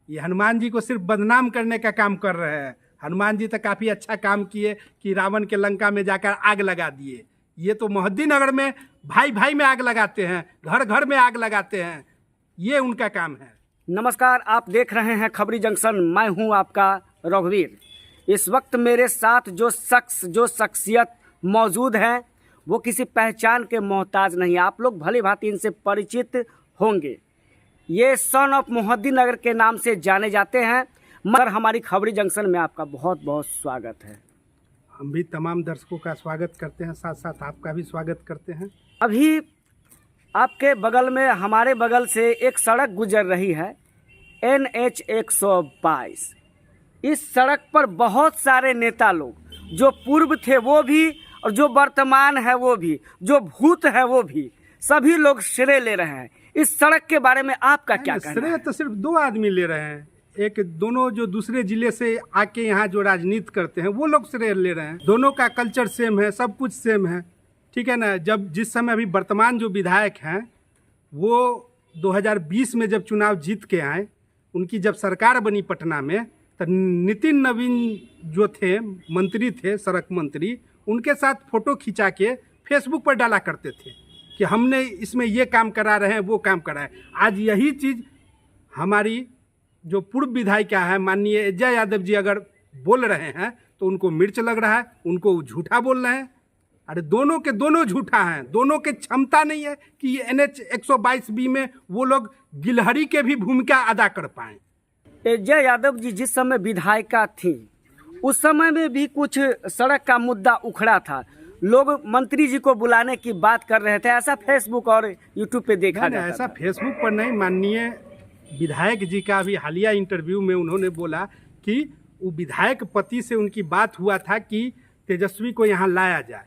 ये हनुमान जी को सिर्फ बदनाम करने का काम कर रहे हैं। हनुमान जी तो काफ़ी अच्छा काम किए कि रावण के लंका में जाकर आग लगा दिए। ये तो मोहद्दीनगर में भाई भाई में आग लगाते हैं, घर घर में आग लगाते हैं, ये उनका काम है। नमस्कार, आप देख रहे हैं खबरी जंक्शन। मैं हूं आपका रघुवीर। इस वक्त मेरे साथ जो शख्सियत मौजूद है वो किसी पहचान के मोहताज नहीं। आप लोग भली भांति इनसे परिचित होंगे। ये सन ऑफ मोहद्दीनगर के नाम से जाने जाते हैं। मगर हमारी खबरी जंक्शन में आपका बहुत बहुत स्वागत है। हम भी तमाम दर्शकों का स्वागत करते हैं, साथ साथ आपका भी स्वागत करते हैं। अभी आपके बगल में, हमारे बगल से एक सड़क गुजर रही है, NH 122। इस सड़क पर बहुत सारे नेता लोग, जो पूर्व थे वो भी और जो वर्तमान है वो भी, जो भूत है वो भी, सभी लोग श्रेय ले रहे हैं। इस सड़क के बारे में आपका क्या कहना है? श्रेय तो सिर्फ दो आदमी ले रहे हैं। एक दोनों जो दूसरे जिले से आके यहाँ जो राजनीति करते हैं वो लोग श्रेय ले रहे हैं। दोनों का कल्चर सेम है, सब कुछ सेम है, ठीक है ना। जब जिस समय अभी वर्तमान जो विधायक हैं वो 2020 में जब चुनाव जीत के आए, उनकी जब सरकार बनी पटना में, तो नितिन नवीन जो थे, मंत्री थे, सड़क मंत्री, उनके साथ फोटो खिंचा के फेसबुक पर डाला करते थे कि हमने इसमें ये काम करा रहे हैं, वो काम करा है। आज यही चीज़ हमारी जो पूर्व विधायिका है माननीय एजा यादव जी अगर बोल रहे हैं तो उनको मिर्च लग रहा है, उनको झूठा बोल रहे हैं। अरे दोनों के दोनों झूठा हैं, दोनों के क्षमता नहीं है कि ये NH 122B में वो लोग गिलहरी के भी भूमिका अदा कर पाएँ। एजा यादव जी जिस समय विधायिका थी उस समय में भी कुछ सड़क का मुद्दा उखड़ा था। लोग मंत्री जी को बुलाने की बात कर रहे थे, ऐसा फेसबुक और यूट्यूब पे देखा जाता ऐसा था। फेसबुक पर नहीं, माननीय विधायक जी का अभी हालिया इंटरव्यू में उन्होंने बोला कि वो विधायक पति से उनकी बात हुआ था कि तेजस्वी को यहाँ लाया जाए,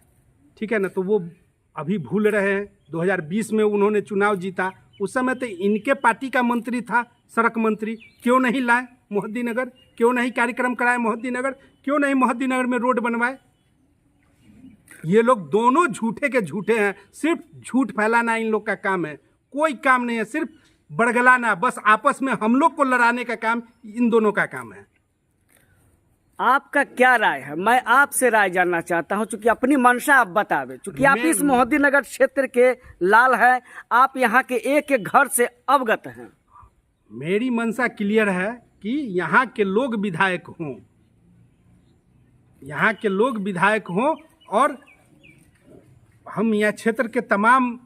ठीक है ना। तो वो अभी भूल रहे हैं। 2020 में उन्होंने चुनाव जीता, उस समय तो इनके पार्टी का मंत्री था, सड़क मंत्री। क्यों नहीं लाए मोहद्दीनगर? क्यों नहीं कार्यक्रम कराए मोहद्दीनगर? क्यों नहीं मोहद्दीनगर में रोड बनवाए? ये लोग दोनों झूठे के झूठे हैं। सिर्फ झूठ फैलाना इन लोग का काम है, कोई काम नहीं है। सिर्फ बड़गलाना, बस आपस में हम लोग को लड़ाने का काम इन दोनों का काम है। आपका क्या राय है? मैं आपसे राय जानना चाहता हूं, चूंकि अपनी मंशा आप बतावे, चूंकि आप इस मोहद्दीनगर क्षेत्र के लाल हैं, आप यहाँ के एक एक घर से अवगत हैं। मेरी मंशा क्लियर है कि यहाँ के लोग विधायक हों, यहाँ के लोग विधायक हों, और हम यहाँ क्षेत्र के तमाम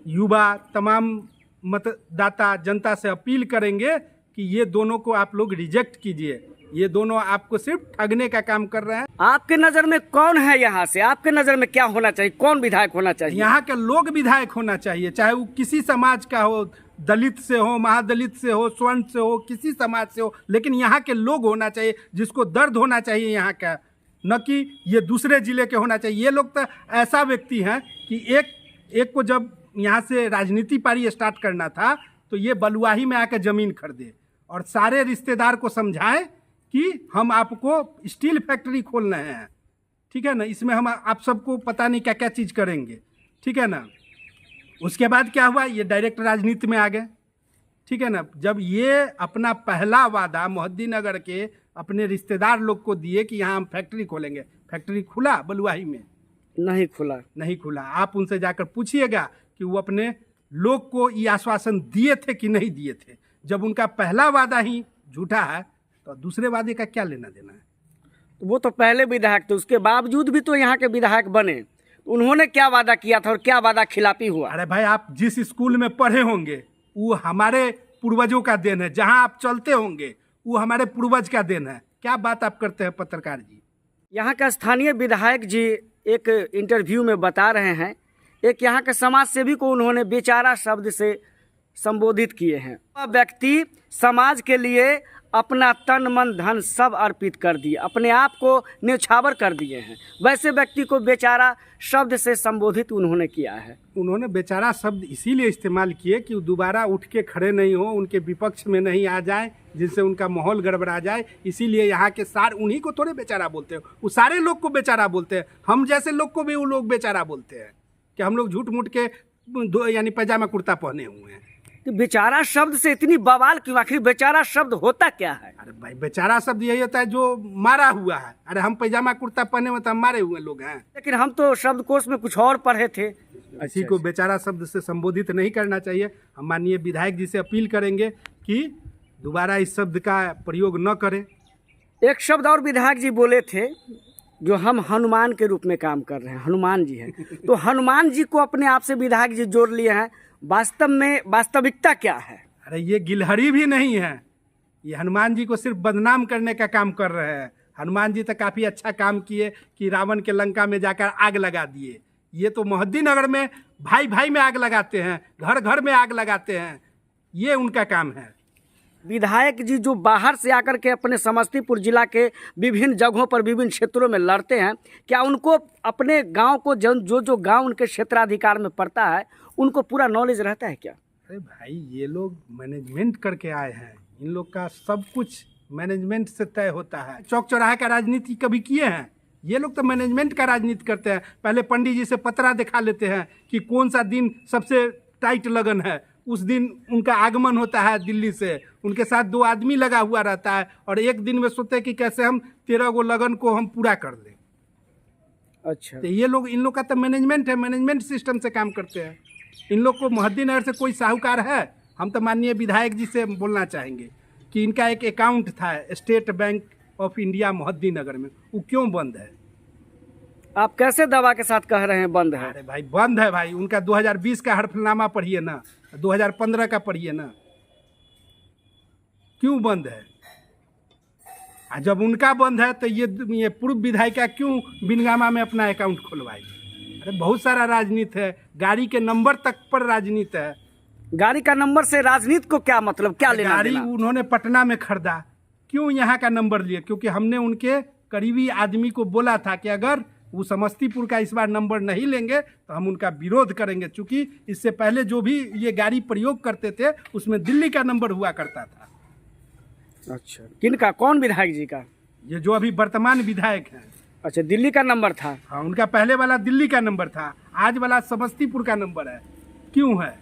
युवा, तमाम मतदाता जनता से अपील करेंगे कि ये दोनों को आप लोग रिजेक्ट कीजिए। ये दोनों आपको सिर्फ ठगने का काम कर रहे हैं। आपके नज़र में कौन है यहाँ से? आपके नज़र में क्या होना चाहिए? कौन विधायक होना चाहिए? यहाँ के लोग विधायक होना चाहिए, चाहे वो किसी समाज का हो, दलित से हो, महादलित से हो, स्वर्ण से हो, किसी समाज से हो, लेकिन यहाँ के लोग होना चाहिए जिसको दर्द होना चाहिए यहाँ का, न कि ये दूसरे जिले के होना चाहिए। ये लोग तो ऐसा व्यक्ति हैं कि एक को जब यहाँ से राजनीति पारी स्टार्ट करना था तो ये बलुआही में आकर ज़मीन खरीदे और सारे रिश्तेदार को समझाए कि हम आपको स्टील फैक्ट्री खोल रहे हैं, ठीक है ना। इसमें हम आप सबको पता नहीं क्या क्या चीज़ करेंगे, ठीक है ना। उसके बाद क्या हुआ, ये डायरेक्ट राजनीति में आ गए, ठीक है ना। जब ये अपना पहला वादा मोहद्दीनगर के अपने रिश्तेदार लोग को दिए कि यहाँ हम फैक्ट्री खोलेंगे, फैक्ट्री खुला बलुआही में? नहीं खुला। आप उनसे जाकर पूछिएगा कि वो अपने लोग को ये आश्वासन दिए थे कि नहीं दिए थे। जब उनका पहला वादा ही झूठा है तो दूसरे वादे का क्या लेना देना है? तो वो तो पहले विधायक थे, उसके बावजूद भी तो यहाँ के विधायक बने। उन्होंने क्या वादा किया था और क्या वादा खिलाफी हुआ? अरे भाई, आप जिस स्कूल में पढ़े होंगे वो हमारे पूर्वजों का देन है, जहाँ आप चलते होंगे वो हमारे पूर्वज का देन है। क्या बात आप करते हैं पत्रकार जी? यहाँ का स्थानीय विधायक जी एक इंटरव्यू में बता रहे हैं, एक यहाँ के समाज सेवी को उन्होंने बेचारा शब्द से संबोधित किए हैं। वह व्यक्ति समाज के लिए अपना तन मन धन सब अर्पित कर दिए, अपने आप को न्यौछावर कर दिए हैं। वैसे व्यक्ति को बेचारा शब्द से संबोधित उन्होंने किया है। उन्होंने बेचारा शब्द इसीलिए इस्तेमाल किए कि वो दोबारा उठ के खड़े नहीं हो, उनके विपक्ष में नहीं आ जाए, जिससे उनका माहौल गड़बड़ा जाए। इसीलिए यहाँ के उन्हीं को थोड़े बेचारा बोलते हैं, वो सारे लोग को बेचारा बोलते हैं। हम जैसे लोग को भी वो लोग बेचारा बोलते हैं कि हम लोग झूठ मूठ के यानी पैजामा कुर्ता पहने हुए हैं। तो बेचारा शब्द से इतनी बवाल क्यों? आखिर बेचारा शब्द होता क्या है? अरे भाई बेचारा शब्द यही होता है जो मारा हुआ है। अरे हम पैजामा कुर्ता पहने हुए तो हम मारे हुए लोग हैं। लेकिन हम तो शब्दकोश में कुछ और पढ़े थे। किसी को बेचारा शब्द से संबोधित नहीं करना चाहिए। हम माननीय विधायक जी से अपील करेंगे कि दोबारा इस शब्द का प्रयोग न करें। एक शब्द और विधायक जी बोले थे, जो हम हनुमान के रूप में काम कर रहे हैं, हनुमान जी हैं। तो हनुमान जी को अपने आप से विधायक जी जोड़ लिए हैं। वास्तव में वास्तविकता क्या है? अरे ये गिलहरी भी नहीं है, ये हनुमान जी को सिर्फ बदनाम करने का काम कर रहे हैं। हनुमान जी तो काफ़ी अच्छा काम किए कि रावण के लंका में जाकर आग लगा दिए। ये तो मोहद्दीनगर में भाई भाई में आग लगाते हैं, घर घर में आग लगाते हैं, ये उनका काम है। विधायक जी जो बाहर से आकर के अपने समस्तीपुर जिला के विभिन्न जगहों पर विभिन्न क्षेत्रों में लड़ते हैं, क्या उनको अपने गांव को जो गांव उनके क्षेत्राधिकार में पड़ता है उनको पूरा नॉलेज रहता है क्या? अरे भाई ये लोग मैनेजमेंट करके आए हैं, इन लोग का सब कुछ मैनेजमेंट से तय होता है। चौक चौराहे का राजनीति कभी किए हैं? ये लोग तो मैनेजमेंट का राजनीति करते हैं। पहले पंडित जी से पतरा दिखा लेते हैं कि कौन सा दिन सबसे टाइट लगन है, उस दिन उनका आगमन होता है दिल्ली से। उनके साथ 2 आदमी लगा हुआ रहता है और एक दिन में सोचते हैं कि कैसे हम 13 गो लगन को हम पूरा कर लें। अच्छा, तो ये लोग, इन लोग का तो मैनेजमेंट है, मैनेजमेंट सिस्टम से काम करते हैं। इन लोग को मोहद्दीनगर से कोई साहूकार है? हम तो माननीय विधायक जी से बोलना चाहेंगे कि इनका एक अकाउंट था State Bank of India Mohiuddinagar में, वो क्यों बंद है? आप कैसे दावा के साथ कह रहे हैं बंद है? अरे भाई बंद है भाई। उनका 2020 का हड़फनामा पढ़िए ना, 2015 का पढ़िए ना, क्यों बंद है? जब उनका बंद है तो ये पूर्व विधायिका क्यों बिनगामा में अपना अकाउंट खुलवाएगी? अरे बहुत सारा राजनीति है, गाड़ी के नंबर तक पर राजनीति है। गाड़ी का नंबर से राजनीति को क्या मतलब, क्या लेना गाड़ी देना? उन्होंने पटना में खरीदा, क्यों यहाँ का नंबर लिए? क्योंकि हमने उनके करीबी आदमी को बोला था कि अगर वो समस्तीपुर का इस बार नंबर नहीं लेंगे तो हम उनका विरोध करेंगे। चूंकि इससे पहले जो भी ये गाड़ी प्रयोग करते थे उसमें दिल्ली का नंबर हुआ करता था। अच्छा, किनका? कौन विधायक जी का? ये जो अभी वर्तमान विधायक हैं। अच्छा, दिल्ली का नंबर था। हाँ, उनका पहले वाला दिल्ली का नंबर था, आज वाला समस्तीपुर का नंबर है। क्यों है?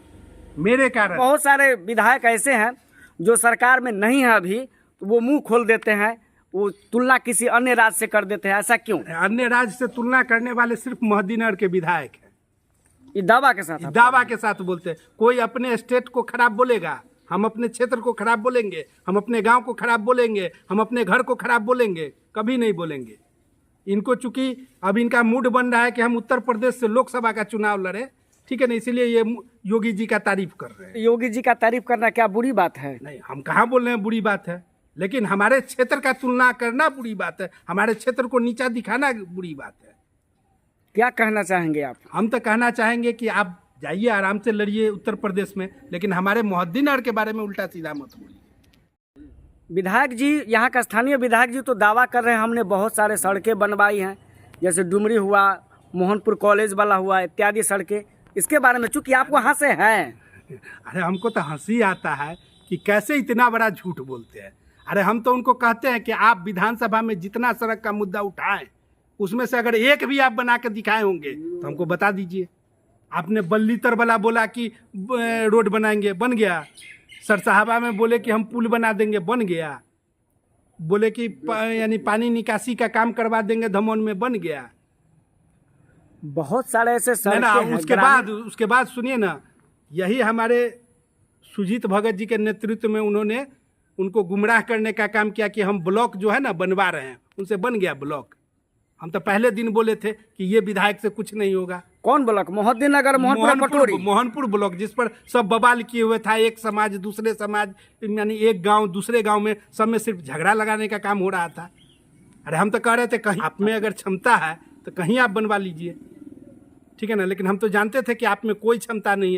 मेरे कारण। बहुत सारे विधायक ऐसे हैं जो सरकार में नहीं है अभी, तो वो मुंह खोल देते हैं, वो तुलना किसी अन्य राज्य से कर देते हैं। ऐसा क्यों? अन्य राज्य से तुलना करने वाले सिर्फ मोहद्दीनगर के विधायक हैं। ये दावा के साथ दावा के साथ बोलते हैं। कोई अपने स्टेट को खराब बोलेगा, हम अपने क्षेत्र को खराब बोलेंगे, हम अपने गांव को खराब बोलेंगे, हम अपने घर को खराब बोलेंगे? कभी नहीं बोलेंगे। इनको चूंकि अब इनका मूड बन रहा है कि हम उत्तर प्रदेश से लोकसभा का चुनाव लड़े, ठीक है ना, इसीलिए ये योगी जी का तारीफ कर रहे हैं। योगी जी का तारीफ करना क्या बुरी बात है? नहीं, हम कहाँ बोल रहे हैं बुरी बात है, लेकिन हमारे क्षेत्र का तुलना करना बुरी बात है, हमारे क्षेत्र को नीचा दिखाना बुरी बात है। क्या कहना चाहेंगे आप? हम तो कहना चाहेंगे कि आप जाइए, आराम से लड़िए उत्तर प्रदेश में, लेकिन हमारे मोहद्दीनगर के बारे में उल्टा सीधा मत बोलिए। विधायक जी, यहाँ का स्थानीय विधायक जी तो दावा कर रहे हैं हमने बहुत सारे सड़कें बनवाई हैं, जैसे डुमरी हुआ, मोहनपुर कॉलेज वाला हुआ, इत्यादि सड़कें। इसके बारे में चूंकि आप वहाँ से हैं। अरे हमको तो हंसी आता है कि कैसे इतना बड़ा झूठ बोलते हैं। अरे हम तो उनको कहते हैं कि आप विधानसभा में जितना सड़क का मुद्दा उठाएं, उसमें से अगर एक भी आप बना के दिखाए होंगे तो हमको बता दीजिए। आपने बल्लीतर वाला बोला कि रोड बनाएंगे, बन गया। सरसाहबा में बोले कि हम पुल बना देंगे, बन गया। बोले कि यानी पानी निकासी का काम करवा देंगे धमोन में, बन गया। बहुत सारे ऐसे सड़कें हैं। उसके बाद सुनिए ना, यही हमारे सुजीत भगत जी के नेतृत्व में उन्होंने उनको गुमराह करने का काम किया कि हम ब्लॉक जो है ना बनवा रहे हैं, उनसे बन गया ब्लॉक। हम तो पहले दिन बोले थे कि ये विधायक से कुछ नहीं होगा। कौन ब्लॉक? मोहद्दीनगर, मोहनपुर ब्लॉक, जिस पर सब बवाल किए हुए था। एक समाज दूसरे समाज, यानी एक गांव दूसरे गांव में, सब में सिर्फ झगड़ा लगाने का काम हो रहा था। अरे हम तो कह रहे थे कहीं आप में अगर क्षमता है तो कहीं आप बनवा लीजिए, ठीक है ना, लेकिन हम तो जानते थे कि आप में कोई क्षमता नहीं है।